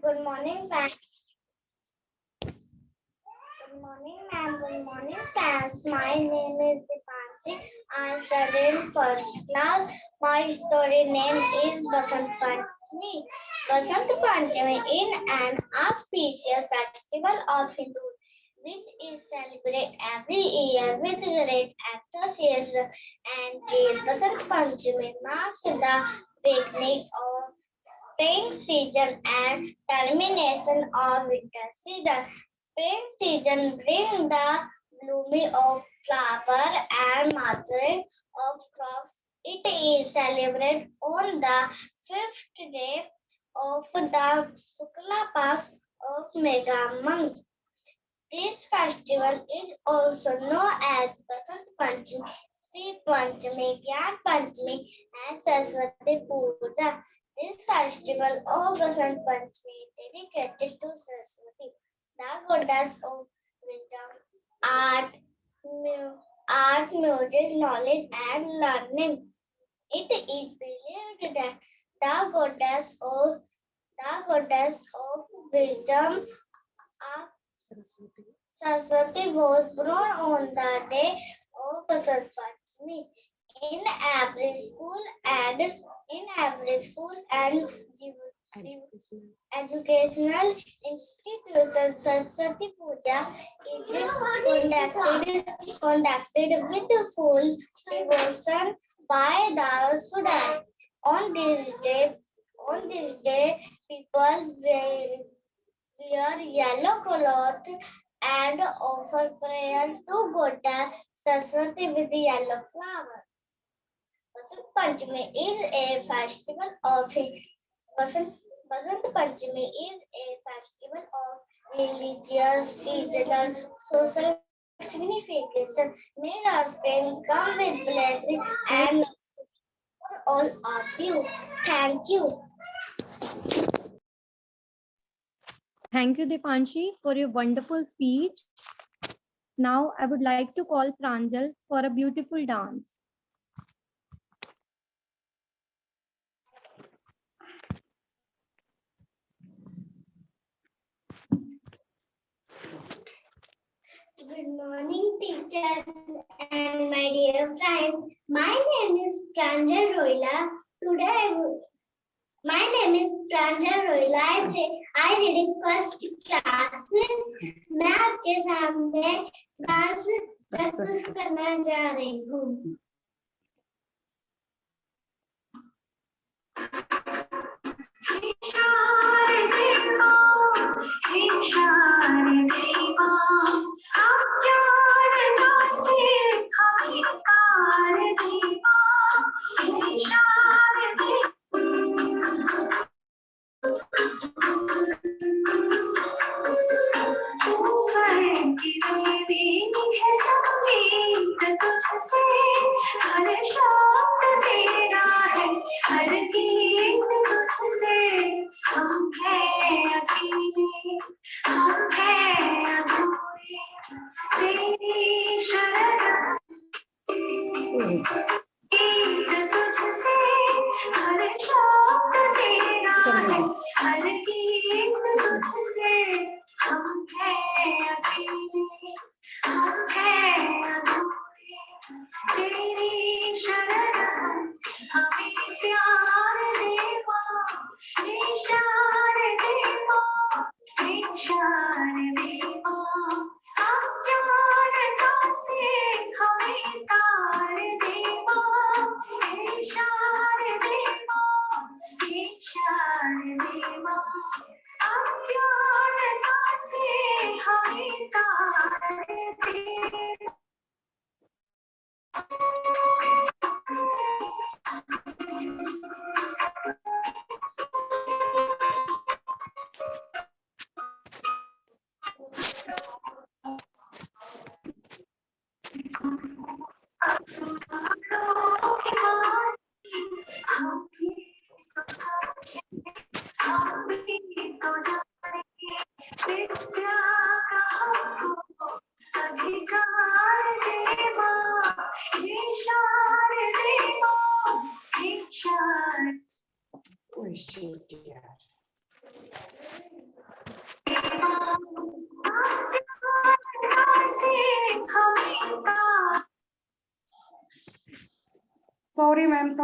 Good morning, ma'am. Good morning, ma'am. Good morning, friends. My name is Dipanshi. I study in first class. My story name is Basant Panchami. Basant Panchami is an auspicious festival of Hindus, which is celebrated every year with great enthusiasm and joy. Basant Panchami marks the beginning of spring season and termination of winter season. Spring season brings the blooming of flower and maturing of crops. It is celebrated on the fifth day of the Shukla Paksha of Mega month. This festival is also known as Basant Panchami, Sri Panchami, Gyan Panchami, and Saraswati Puja. This festival of Basant Panchami is dedicated to Saraswati, the goddess of wisdom, art, music, knowledge, and learning. It is believed that the goddess of wisdom, Saraswati was born on the day of Basant Panchami. In every school and educational institutions, Saraswati Puja is conducted with full devotion by the students. On this day, people wear yellow cloth and offer prayer to Goddess Saraswati with yellow flower. Basant Panchami is a festival of Basant, Basant Panchami is a festival of religious, seasonal, social significance. May the spring come with blessing and for all of you. Thank you. Thank you, Dipanshi, for your wonderful speech. Now, I would like to call Pranjal for a beautiful dance. Good morning, teachers and my dear friends. My name is Pranjal Roila. My name is Pranjal Roila. I read in first class. मैं आपके सामने dance प्रस्तुत करना जा रही हूँ.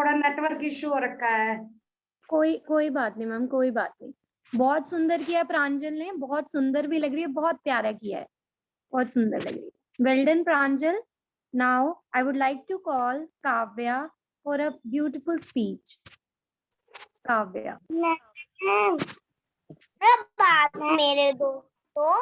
थोड़ा network issue हो रखा है। कोई बात नहीं मैम, कोई बात नहीं। बहुत सुंदर किया प्रांजल ने, बहुत सुंदर भी लग रही है, बहुत प्यारा किया है, बहुत सुंदर लग रही है। Well done Pranjal. Now I would like to call Kavya for a beautiful speech. Kavya. बात मेरे दोस्तों,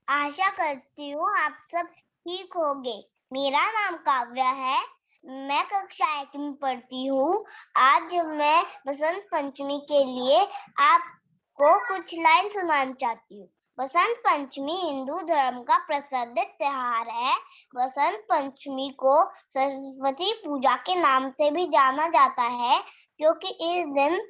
आशा करती हूँ आप सब ठीक होंगे। मेरा नाम काव्या है, मैं कक्षा 1 में पढ़ती हूँ। आज मैं बसंत पंचमी के लिए आपको कुछ लाइन सुनाना चाहती हूँ। बसंत पंचमी हिंदू धर्म का प्रसिद्ध त्योहार है। बसंत पंचमी को सरस्वती पूजा के नाम से भी जाना जाता है, क्योंकि इस दिन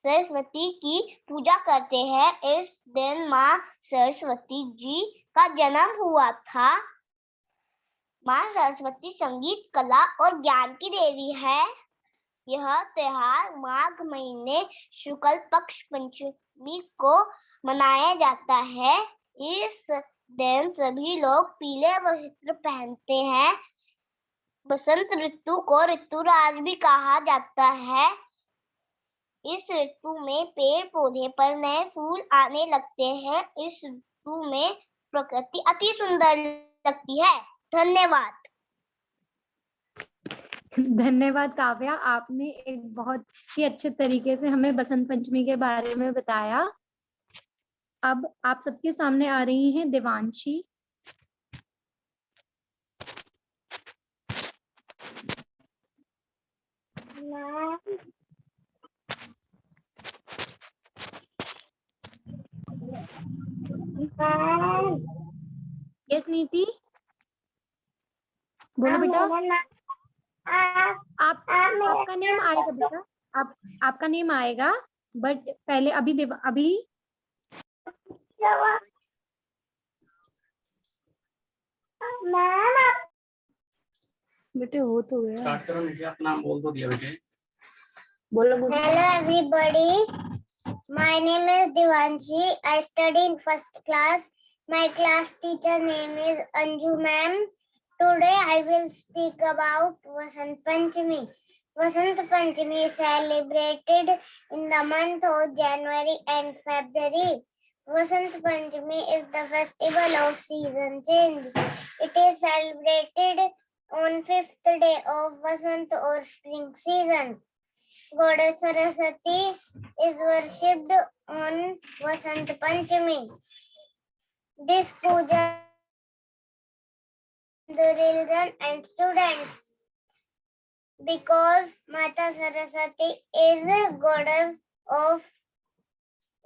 सरस्वती की पूजा करते हैं। इस दिन माँ सरस्वती जी का जन्म हुआ था। माँ सरस्वती संगीत, कला और ज्ञान की देवी है। यह त्योहार माघ महीने शुक्ल पक्ष पंचमी को मनाया जाता है। इस दिन सभी लोग पीले वस्त्र पहनते हैं। बसंत ऋतु को ऋतुराज भी कहा जाता है। इस ऋतु में पेड़ पौधे पर नए फूल आने लगते हैं। इस ऋतु में प्रकृति अति सुंदर लगती है। धन्यवाद। धन्यवाद काव्या, आपने एक बहुत ही अच्छे तरीके से हमें बसंत पंचमी के बारे में बताया। अब आप सबके सामने आ रही हैं देवांशी। यस नीति, बोलो बेटा। आपका नेम आएगा बेटा, आपका नेम आएगा, बट पहले अभी बेटे हो तो गया। स्टार्ट करो बेटे, अपना नाम बोल दो दिया बेटे। बोलो। Hello everybody, my name is Devanshi. I study in first class. My class teacher name is Anju ma'am. Today I will speak about Vasant Panchami. Vasant Panchami is celebrated in the month of January and February. Vasant Panchami is the festival of season change. It is celebrated on 5th day of Vasant or spring season. Goddess Saraswati is worshipped on Vasant Panchami. This puja the children and students, because Mata Saraswati is a goddess of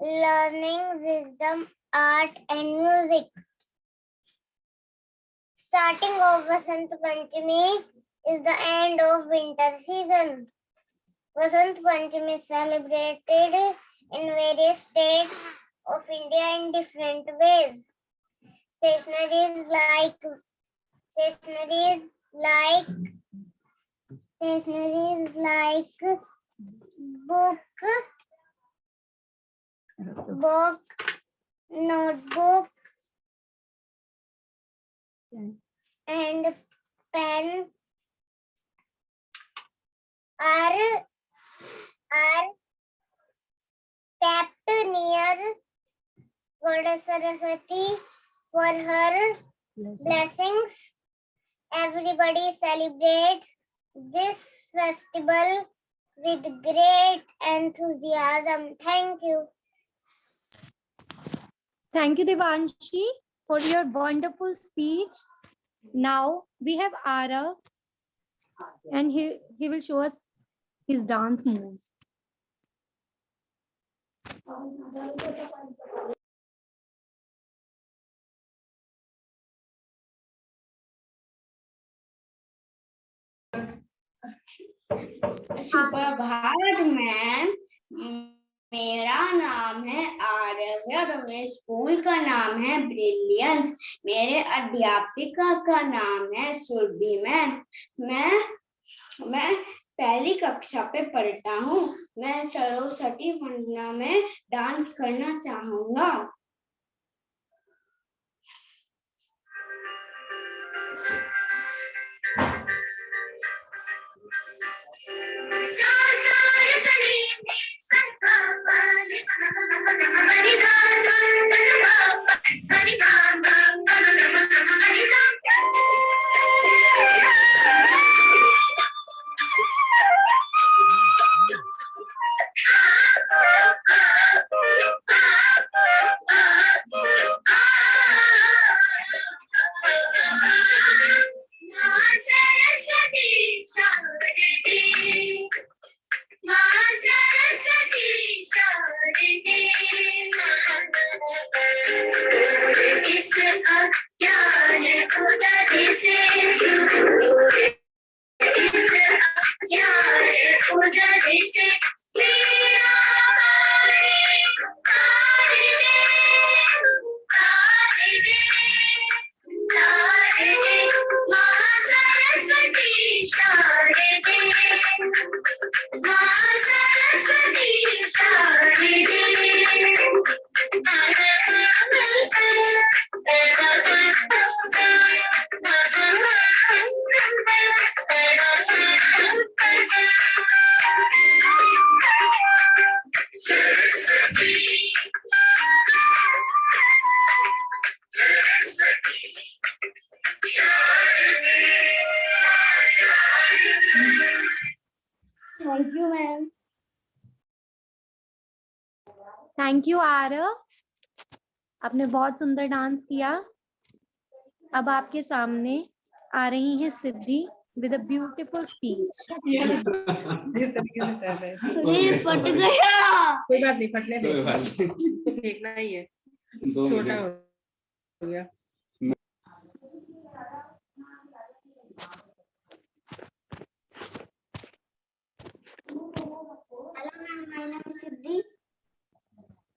learning, wisdom, art and music. Starting of Vasant Panchami is the end of winter season. Vasant Panchami is celebrated in various states of India in different ways. Stationeries like book, notebook, and pen are kept near Goddess Saraswati for her blessings. Everybody celebrates this festival with great enthusiasm. Thank you. thank you Devanshi for your wonderful speech. Now we have Arav, and he will show us his dance moves. सुप्रभात ma'am, मेरा नाम है आरव और मेरे school का नाम है brilliance. मेरे अध्यापिका का नाम है सुरभि मैम। मैं पहली कक्षा पे पढ़ता हूँ। मैं सरस्वती वंदना में डांस करना चाहूँगा। Thank you, ma'am. Thank you Aarav, आपने बहुत सुंदर डांस किया। अब आपके सामने आ रही हैं सिद्धि विद अ ब्यूटीफुल स्पीच। इस तरीके से कर रहे हैं। अरे फट गया। कोई बात नहीं, फटने दे, कोई बात नहीं। फेंकना ही है, 2 छोटा मिनट। हो गया। Hello ma'am, my name is Siddhi.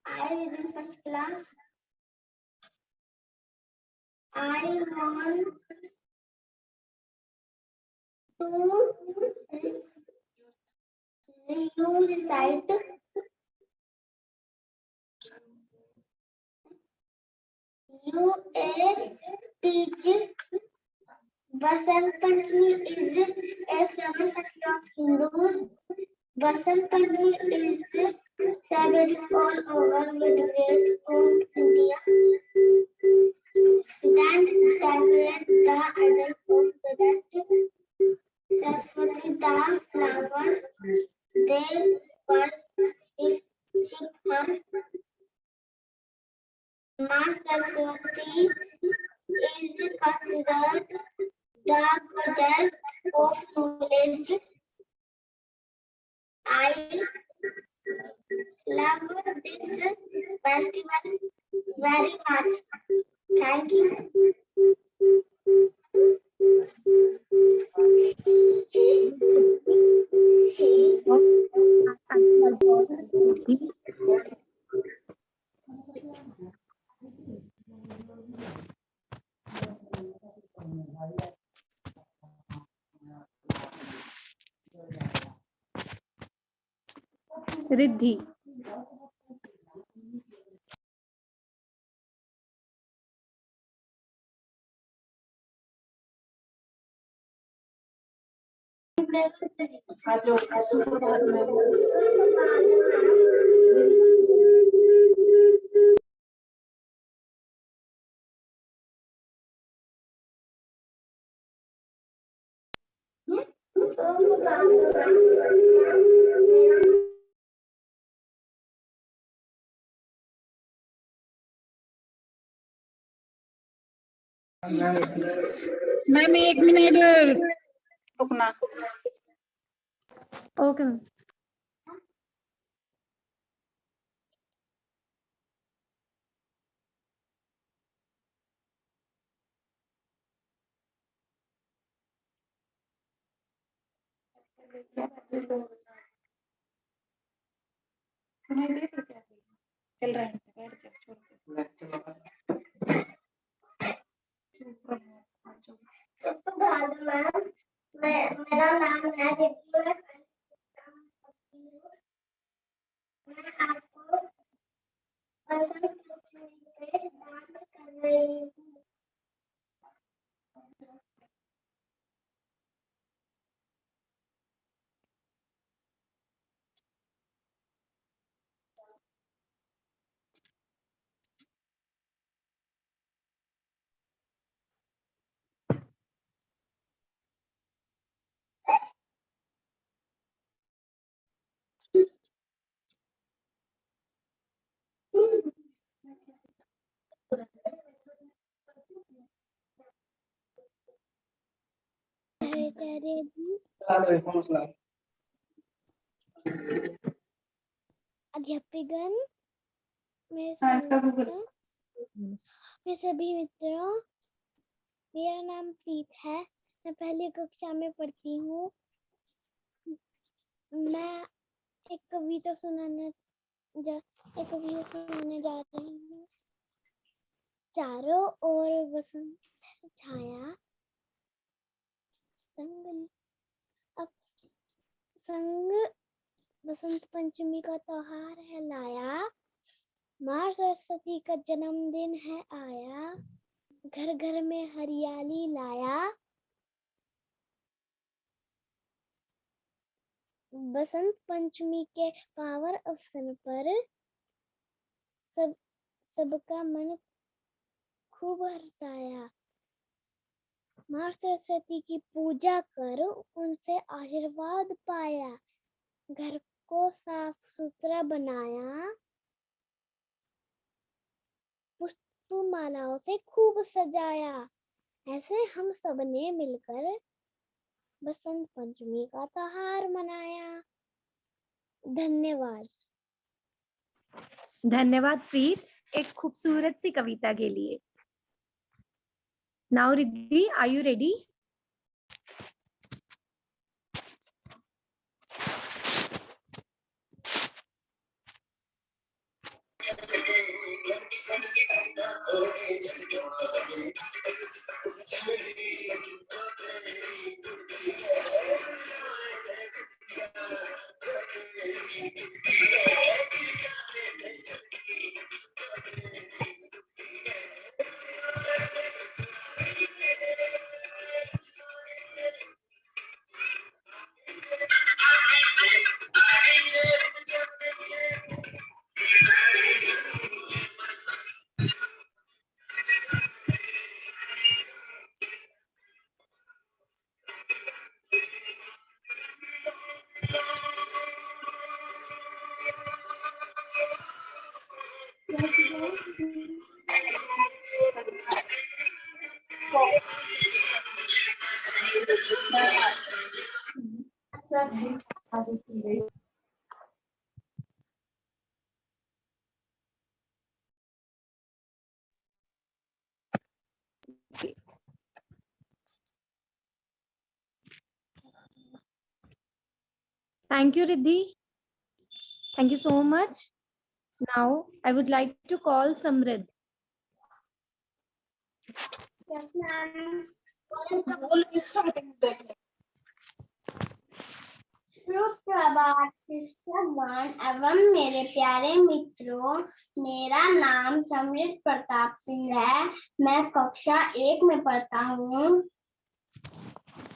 I live in first class. I want to recite you a speech. Vasant Panchami is a famous festival of Hindus. Vasant Panchami is celebrated all over with great from India. Students decorate the idol of goddess Saraswati, the flower. They worship her. Ma Saraswati is considered the goddess of knowledge. I love this festival very much. Thank you. Riddhi, ma'am 1 minute रुकना। Okay ma'am. चल रहा है, बैठ जा, छोड़ दे। मेरा नाम है रिद्धि। मैं आपको बसंत पंचमी पे डांस कर रही हूँ। अध्यापकगण, मेरे हाँ, इसका गूगल। मेरे सभी मित्रों, मेरा नाम प्रीत है। मैं पहली कक्षा में पढ़ती हूँ। मैं एक कविता सुनाने जा रही हूँ। चारों ओर वसंत छाया, संग बसंत पंचमी का त्योहार है लाया। माँ सरस्वती का जन्मदिन है आया, घर घर में हरियाली लाया। बसंत पंचमी के पावन अवसर पर सबका मन खूब हर्षाया। माँ सरस्वती की पूजा कर उनसे आशीर्वाद पाया। घर को साफ सुथरा बनाया, पुष्प मालाओं से खूब सजाया। ऐसे हम सब ने मिलकर बसंत पंचमी का त्योहार मनाया। धन्यवाद। धन्यवाद प्रीत, एक खूबसूरत सी कविता के लिए। Now Riddhi, are you ready? Thank you, Riddhi. Thank you so much. Now, I would like to call Samrid. Yes, ma'am. सुप्रभात शिक्षकगण एवं मेरे प्यारे मित्रों, मेरा नाम समृद्ध प्रताप सिंह है। मैं कक्षा 1 में पढ़ता हूँ।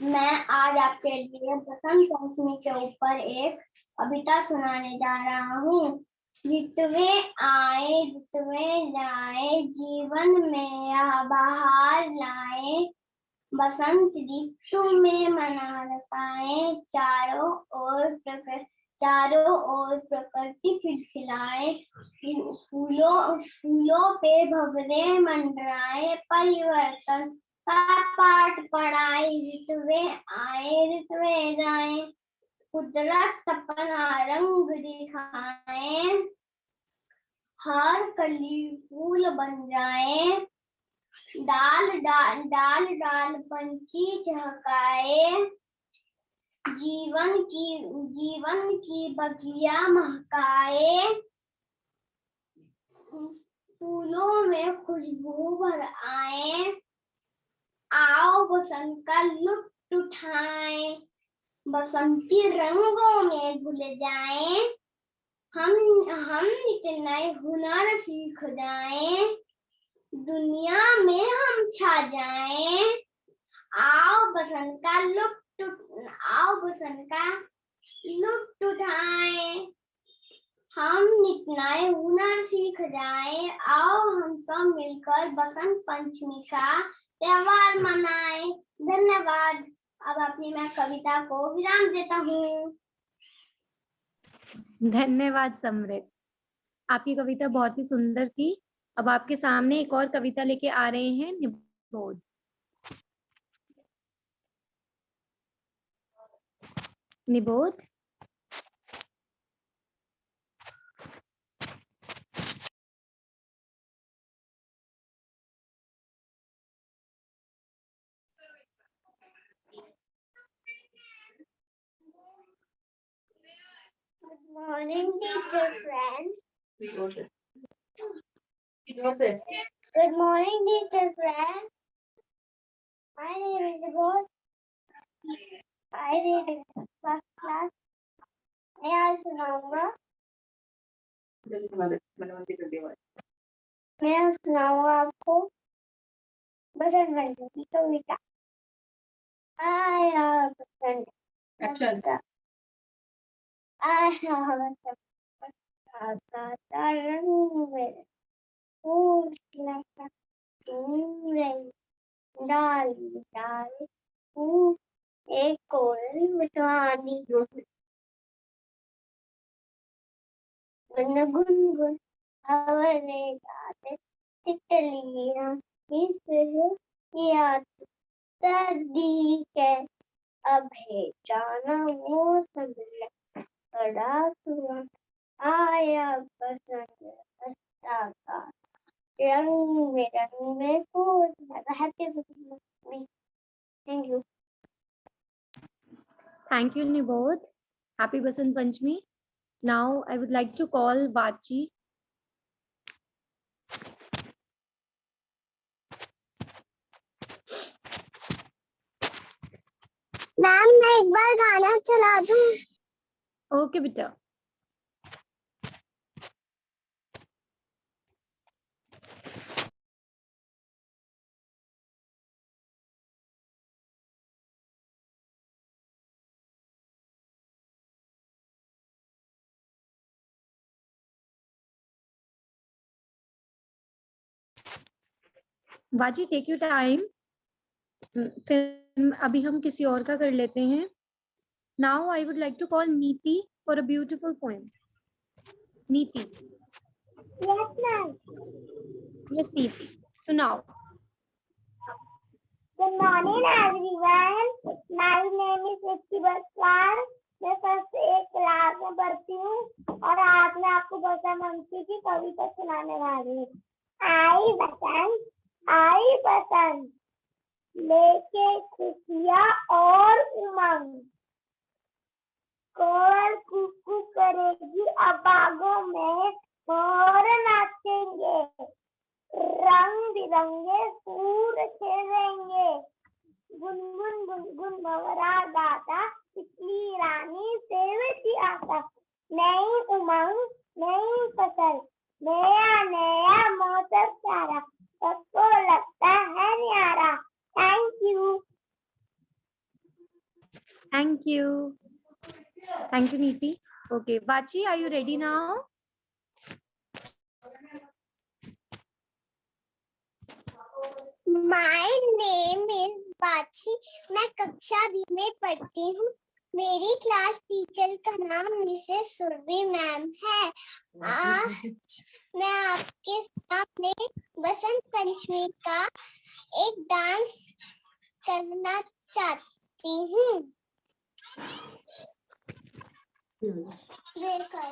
मैं आज आपके लिए बसंत पंचमी के ऊपर एक कविता सुनाने जा रहा हूँ। ऋतुवे आए ऋतुवे जाए, जीवन में यह बहार लाए। बसंत ऋतु में मना रसाए, चारों ओर प्रकृति खिलखिलाए। फूलों पे भंवरे मंडराए, परिवर्तन का पाठ पढ़ाए। ऋतुवे आए ऋतुवे जाए, कुदरत अपना रंग दिखाए। हर कली फूल बन जाए, डाल डाल पंछी चहकाए। जीवन की बगिया महकाए। फूलों में खुशबू भर आए। आओ बसंत का लुत्फ उठाएं, बसंती रंगों में घुल जाएं। हम नित नए हुनर सीख जाएं, दुनिया में हम छा जाएं। आओ बसंत का लुत्फ उठाएं, हम नित नए हुनर सीख जाएं। आओ हम सब मिलकर बसंत पंचमी का त्योहार मनाएं। धन्यवाद। अब अपनी मैं कविता को विराम देता हूँ। धन्यवाद समृद्ध, आपकी कविता बहुत ही सुंदर थी। अब आपके सामने एक और कविता लेके आ रहे हैं निबोध। निबोध. Good morning, teacher friends. Good morning, teacher friends. My name is Rose. I read in first class. मैं आज सुनाऊंगा आपको बसंत पंचमी की कविता. आया बसंत आया बसंत का रंग में फूल खिला डाली डाली फूल एक कोयल मिठवानी गुनगुन हवरे गाते तितलियां किया सर्दी के अब है जाना मौसम बड़ा हुआ आया बसंत बरसा का रंग में फूल. Happy Basant. Thank you. Thank you, Niboध. Happy Basant Panchami. Now I would like to call Bachi. Ma'am मैं एक बार गाना चला दूं. Okay, बेटा. बाजी टेक योर टाइम. फिर अभी हम किसी और का कर लेते हैं. Now I would like to call Niti for a beautiful poem. Niti. Yes, ma'am. Yes Niti, सुनाओ. Good morning, everyone. My name is Ricky Baswal. मैं फर्स्ट एक क्लास में पढ़ती हूँ और आज मैं आपको बसंत पंचमी की कविता सुनाने वाली हूँ. आई बसंत लेके खुशियाँ और उमंग. कोयल कुकू करेगी अब बागों में मोर नाचेंगे. रंग बिरंगे फूल खेलेंगे. गुनगुन गुनगुन भंवरा गाता तितली रानी सेवती आता. नई उमंग नई फसल नया नया मौसम प्यारा सबको लगता है न्यारा. Thank you. Thank you. Thank you, Neeti. Okay, Bachi, are you ready now? My name is बाची. मैं कक्षा 2 में पढ़ती हूँ. मेरी क्लास टीचर का नाम मिसेस सुरभि मैम है. आज मैं आपके सामने बसंत पंचमी का एक डांस करना चाहती हूँ. देखो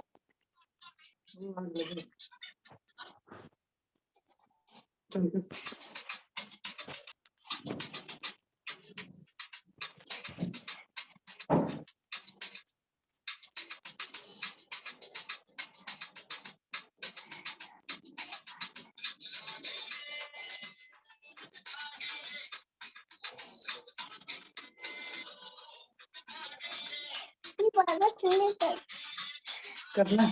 करना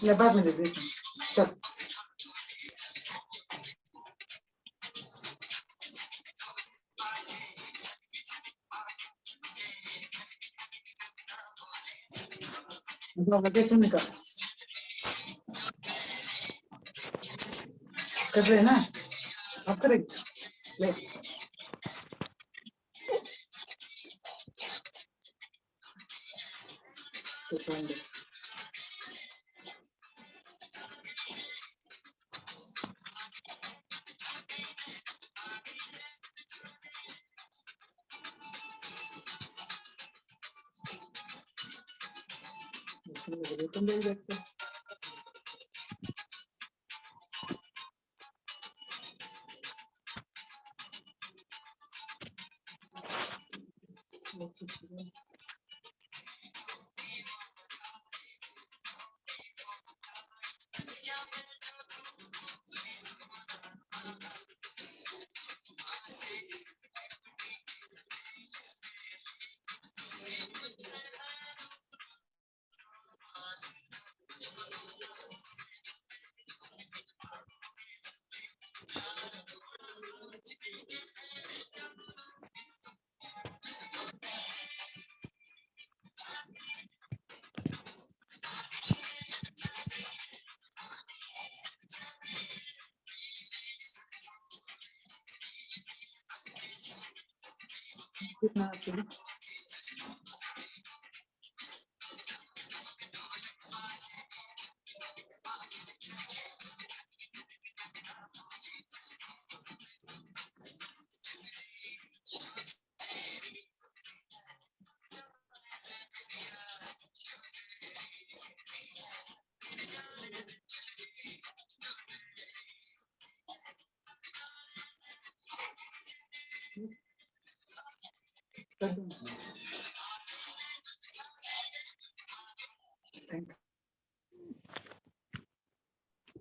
मैं बाद में दे देती हूँ. चल निकाल कर रहे हैं ना. आप करेंगे ले.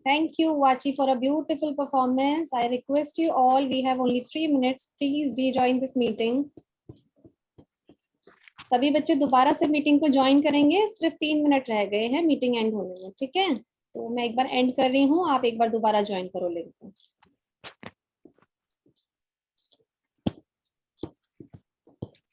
Thank you, Vachi, for a beautiful performance. I request you all, we have only 3 minutes. Please rejoin this meeting. सभी बच्चे दोबारा से मीटिंग को ज्वाइन करेंगे, सिर्फ 3 मिनट रह गए हैं मीटिंग एंड होने में, ठीक है? तो मैं एक बार एंड कर रही हूँ, आप एक बार दोबारा ज्वाइन करो लिंक को।